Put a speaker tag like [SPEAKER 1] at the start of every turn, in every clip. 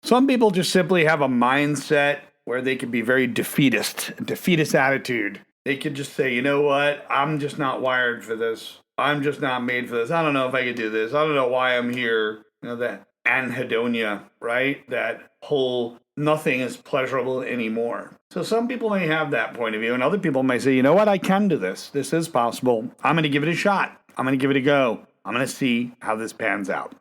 [SPEAKER 1] Some people just simply have a mindset where they can be very defeatist attitude. They could just say, you know what, I'm just not wired for this. I'm just not made for this. I don't know if I could do this. I don't know why I'm here. You know, that anhedonia, right? That whole nothing is pleasurable anymore. So some people may have that point of view, and other people may say, you know what, I can do this. This is possible. I'm going to give it a shot. I'm going to give it a go. I'm going to see how this pans out.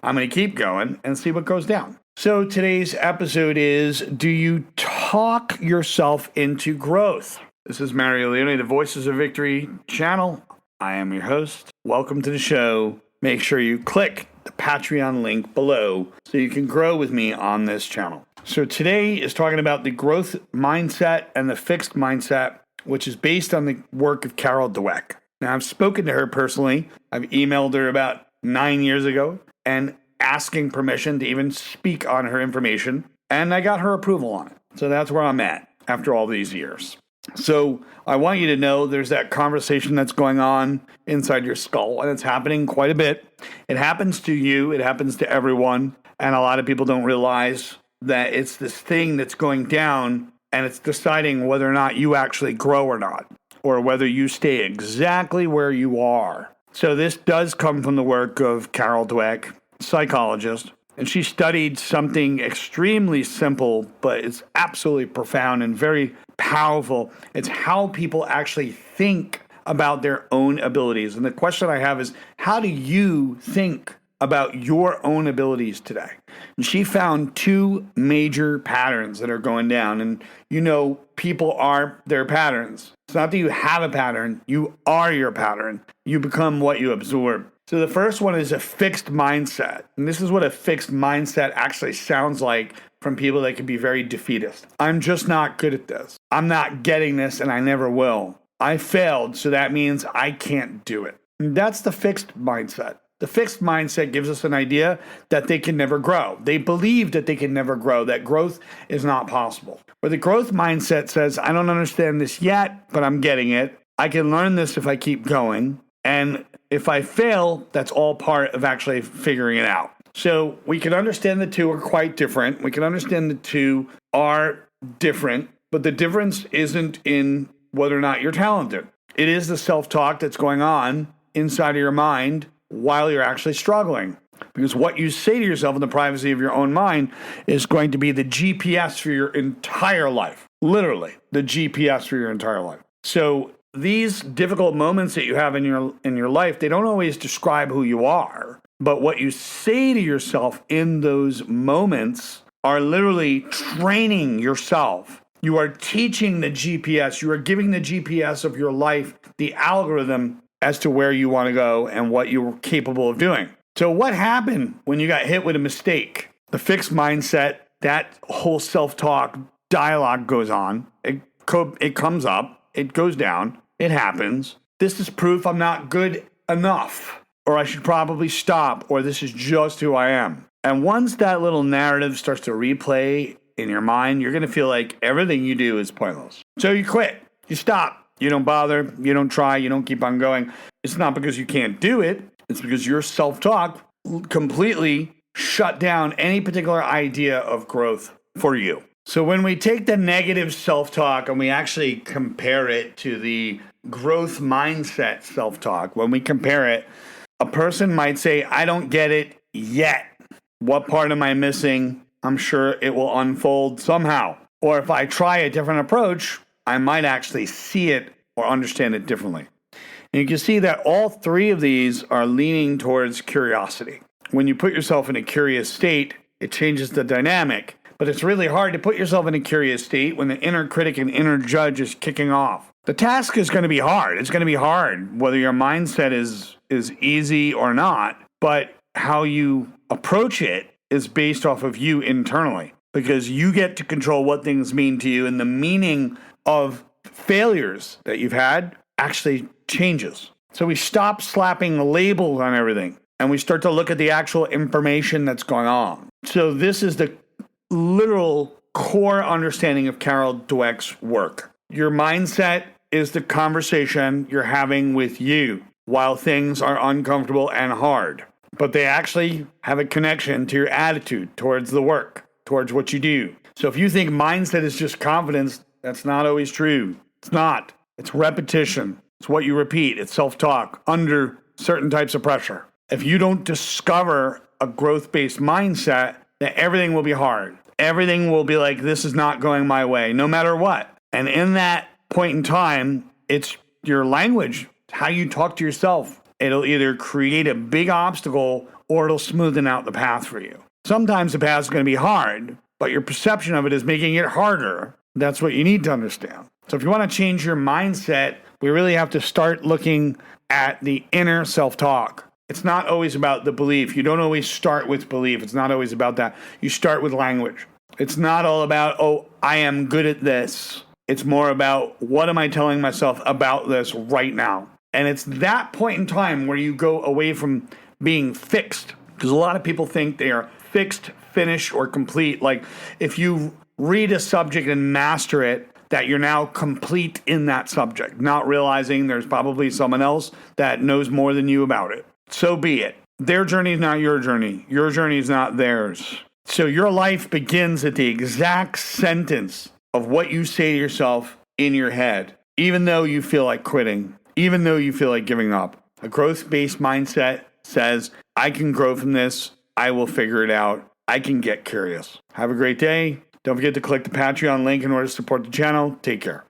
[SPEAKER 1] I'm going to keep going and see what goes down. So today's episode is, do you talk yourself into growth? This is Mario Leone, the Voices of Victory channel. I am your host. Welcome to the show. Make sure you click the Patreon link below so you can grow with me on this channel. So today is talking about the growth mindset and the fixed mindset, which is based on the work of Carol Dweck. Now, I've spoken to her personally. I've emailed her about 9 years ago and asking permission to even speak on her information, and I got her approval on it. So that's where I'm at after all these years. So I want you to know there's that conversation that's going on inside your skull, and it's happening quite a bit. It happens to you, it happens to everyone, and a lot of people don't realize that it's this thing that's going down, and it's deciding whether or not you actually grow or not, or whether you stay exactly where you are. So this does come from the work of Carol Dweck, psychologist, and she studied something extremely simple, but it's absolutely profound and very powerful. It's how people actually think about their own abilities. And the question I have is, how do you think about your own abilities today? And she found two major patterns that are going down. And you know, people are their patterns. It's not that you have a pattern, you are your pattern. You become what you absorb. So the first one is a fixed mindset. And this is what a fixed mindset actually sounds like from people that can be very defeatist. I'm just not good at this. I'm not getting this and I never will. I failed, so that means I can't do it. And that's the fixed mindset. The fixed mindset gives us an idea that they can never grow. They believe that they can never grow, that growth is not possible. Where the growth mindset says, I don't understand this yet, but I'm getting it. I can learn this if I keep going. And if I fail, that's all part of actually figuring it out. So we can understand the two are quite different. We can understand the two are different, but the difference isn't in whether or not you're talented. It is the self-talk that's going on inside of your mind while you're actually struggling. Because what you say to yourself in the privacy of your own mind is going to be the GPS for your entire life. Literally, the GPS for your entire life. So these difficult moments that you have in your life, they don't always describe who you are. But what you say to yourself in those moments are literally training yourself. You are teaching the GPS. You are giving the GPS of your life the algorithm as to where you want to go and what you're capable of doing. So what happened when you got hit with a mistake? The fixed mindset, that whole self-talk dialogue goes on. It comes up. It goes down. It happens. This is proof I'm not good enough, or I should probably stop, or this is just who I am. And once that little narrative starts to replay in your mind, you're going to feel like everything you do is pointless. So you quit. You stop. You don't bother. You don't try. You don't keep on going. It's not because you can't do it. It's because your self-talk completely shut down any particular idea of growth for you. So when we take the negative self-talk and we actually compare it to the growth mindset self-talk, when we compare it, a person might say, I don't get it yet. What part am I missing? I'm sure it will unfold somehow. Or if I try a different approach, I might actually see it or understand it differently. And you can see that all three of these are leaning towards curiosity. When you put yourself in a curious state, it changes the dynamic. But it's really hard to put yourself in a curious state when the inner critic and inner judge is kicking off. The task is going to be hard. It's going to be hard, whether your mindset is easy or not. But how you approach it is based off of you internally. Because you get to control what things mean to you, and the meaning of failures that you've had actually changes. So we stop slapping labels on everything, and we start to look at the actual information that's going on. So this is the literal core understanding of Carol Dweck's work. Your mindset is the conversation you're having with you while things are uncomfortable and hard. But they actually have a connection to your attitude towards the work. towards what you do. So if you think mindset is just confidence, that's not always true. It's not. It's repetition. It's what you repeat. It's self-talk under certain types of pressure. If you don't discover a growth-based mindset, then everything will be hard. Everything will be like, this is not going my way, no matter what. And in that point in time, it's your language, how you talk to yourself. It'll either create a big obstacle or it'll smoothen out the path for you. Sometimes the path is going to be hard, but your perception of it is making it harder. That's what you need to understand. So if you want to change your mindset, we really have to start looking at the inner self-talk. It's not always about the belief. You don't always start with belief. It's not always about that. You start with language. It's not all about, oh, I am good at this. It's more about, what am I telling myself about this right now? And it's that point in time where you go away from being fixed. Because a lot of people think they are fixed, finished, or complete. Like if you read a subject and master it, that you're now complete in that subject, not realizing there's probably someone else that knows more than you about it. So be it. Their journey is not your journey. Your journey is not theirs. So your life begins at the exact sentence of what you say to yourself in your head, even though you feel like quitting, even though you feel like giving up. A growth-based mindset says, I can grow from this. I will figure it out. I can get curious. Have a great day. Don't forget to click the Patreon link in order to support the channel. Take care.